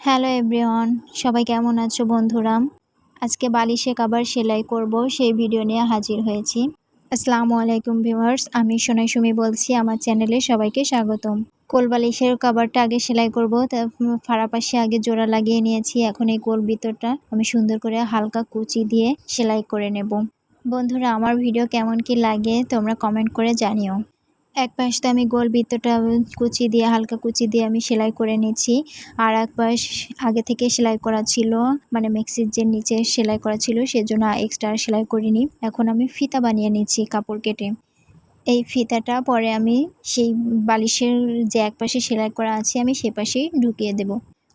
Hello everyone, সবাই কেমন আছো বন্ধুরা? আজকে বালিশে কভার সেলাই করব সেই ভিডিও নিয়ে হাজির হয়েছি। আসসালামু আলাইকুম ভিউয়ার্স, আমি সোনাই সুমি বলছি। আমার চ্যানেলে সবাইকে স্বাগতম। কোল বালিশের কভারটা আগে সেলাই করব, তার ফাড়া পাশে আগে জোড়া লাগিয়ে নিয়েছি। এখন এই গোল ভিতরটা আমি সুন্দর করে হালকা কুচি দিয়ে সেলাই করে নেব। বন্ধুরা, আমার ভিডিও কেমন কি লাগে তোমরা কমেন্ট করে জানিও। এক পাশটা আমি গোল বৃত্তটা কুচি দিয়ে হালকা কুচি দিয়ে আমি সেলাই করে নিচ্ছি। আর এক পাশ আগে থেকে সেলাই করা ছিল, মানে মেক্সির যে নিচে সেলাই করা ছিল সেজন্য এক্সট্রা সেলাই করিনি। এখন আমি ফিতা বানিয়ে নিচ্ছি কাপড় কেটে। এই ফিতাটা পরে আমি সেই বালিশের যে এক পাশে সেলাই করা আছে আমি সে পাশেই ঢুকিয়ে দেব।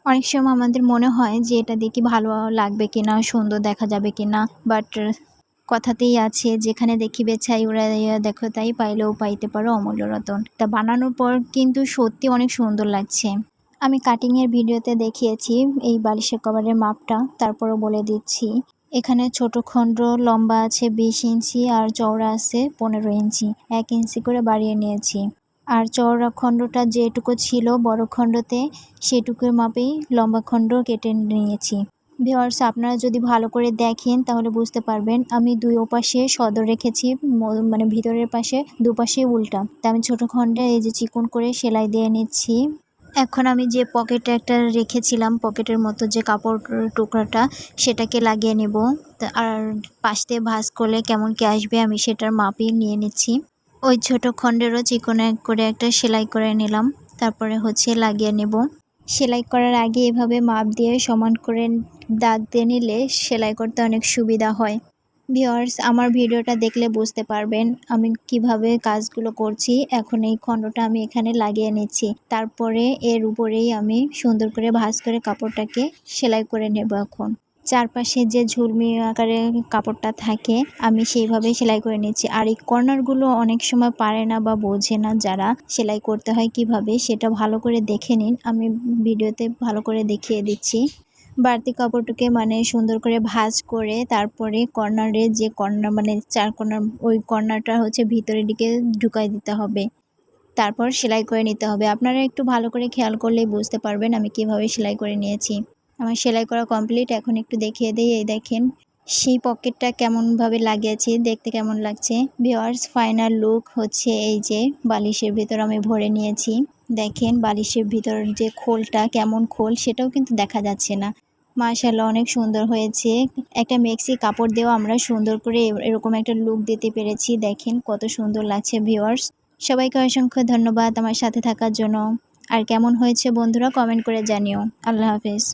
অনেক সময় আমাদের মনে হয় যে এটা দেখি ভালো লাগবে কিনা, সুন্দর দেখা যাবে কিনা, বাট কথাতেই আছে যেখানে দেখিবে ছাই উড়াইয়া দেখো তাই, পাইলেও পাইতে পারো অমূল্য রতন। তা বানানোর পর কিন্তু সত্যি অনেক সুন্দর লাগছে। আমি কাটিংয়ের ভিডিওতে দেখিয়েছি এই বালিশের কভারের মাপটা, তারপরও বলে দিচ্ছি। এখানে ছোট খণ্ড লম্বা আছে 20 ইঞ্চি আর চওড়া আছে 15 ইঞ্চি, 1 ইঞ্চি করে বাড়িয়ে নিয়েছি। আর চওড়া খণ্ডটা যেটুকু ছিল বড় খণ্ডতে সেটুকুর মাপেই লম্বা খণ্ড কেটে নিয়েছি। ভিউয়ার্স, আপনারা যদি ভালো করে দেখেন তাহলে বুঝতে পারবেন আমি দুই ওপাশে সদর রেখেছি, মানে ভিতরের পাশে দুপাশে উল্টা। তা আমি ছোট খণ্ডে এই যে চিকন করে সেলাই দিয়ে নিচ্ছি। এখন আমি যে পকেটে একটা রেখেছিলাম, পকেটের মতো যে কাপড় টুকরাটা, সেটাকে লাগিয়ে নেব। আর পাশ দিয়ে ভাঁজ করলে কেমন কি আসবে আমি সেটার মাপই নিয়ে নিচ্ছি। ওই ছোট খণ্ডেরও চিকন করে একটা সেলাই করে নিলাম, তারপরে লাগিয়ে নেব। সেলাই করার আগে এভাবে মাপ দিয়ে সমান করে দাগ দিয়ে নিলে সেলাই করতে অনেক সুবিধা হয়। ভিউয়ার্স, আমার ভিডিওটা দেখলে বুঝতে পারবেন আমি কিভাবে কাজগুলো করছি। এখন এই খণ্ডটা আমি এখানে লাগিয়ে নিচ্ছি, তারপরে এর উপরেই আমি সুন্দর করে ভাঁজ করে কাপড়টাকে সেলাই করে নেব। এখন চারপাশে যে ঝুলমি আকারে কাপড়টা থাকে আমি সেইভাবে সেলাই করে নিচ্ছি। আর এই কর্নারগুলো অনেক সময় পারে না বা বোঝে না যারা, সেলাই করতে হয় কিভাবে সেটা ভালো করে দেখে নিন, আমি ভিডিওতে ভালো করে দেখিয়ে দিচ্ছি। বাড়তি কাপড়টাকে মানে সুন্দর করে ভাঁজ করে তারপরে কর্নারে যে কর্নার মানে 4 কর্নার, ওই কর্নারটা ভিতরের দিকে ঢুকাই দিতে হবে, তারপর সেলাই করে নিতে হবে। আপনারা একটু ভালো করে খেয়াল করলেই বুঝতে পারবেন আমি কিভাবে সেলাই করে নিয়েছি। আমার সেলাই করা কমপ্লিট। এখন একটু দেখিয়ে দিই, এই দেখেন সেই পকেটটা কেমনভাবে লাগিয়েছি, দেখতে কেমন লাগছে। ভিউয়ার্স, ফাইনাল লুক এই যে বালিশের ভিতর আমি ভরে নিয়েছি। দেখেন বালিশের ভিতর যে খোলটা, কেমন খোল সেটাও কিন্তু দেখা যাচ্ছে না। মাশাআল্লাহ, অনেক সুন্দর হয়েছে। একটা মেক্সি কাপড় দিয়েও আমরা সুন্দর করে এরকম একটা লুক দিতে পেরেছি। দেখেন কত সুন্দর লাগছে। ভিউয়ার্স, সবাইকে অসংখ্য ধন্যবাদ আমার সাথে থাকার জন্য। আর কেমন হয়েছে বন্ধুরা কমেন্ট করে জানিও। আল্লাহ হাফেজ।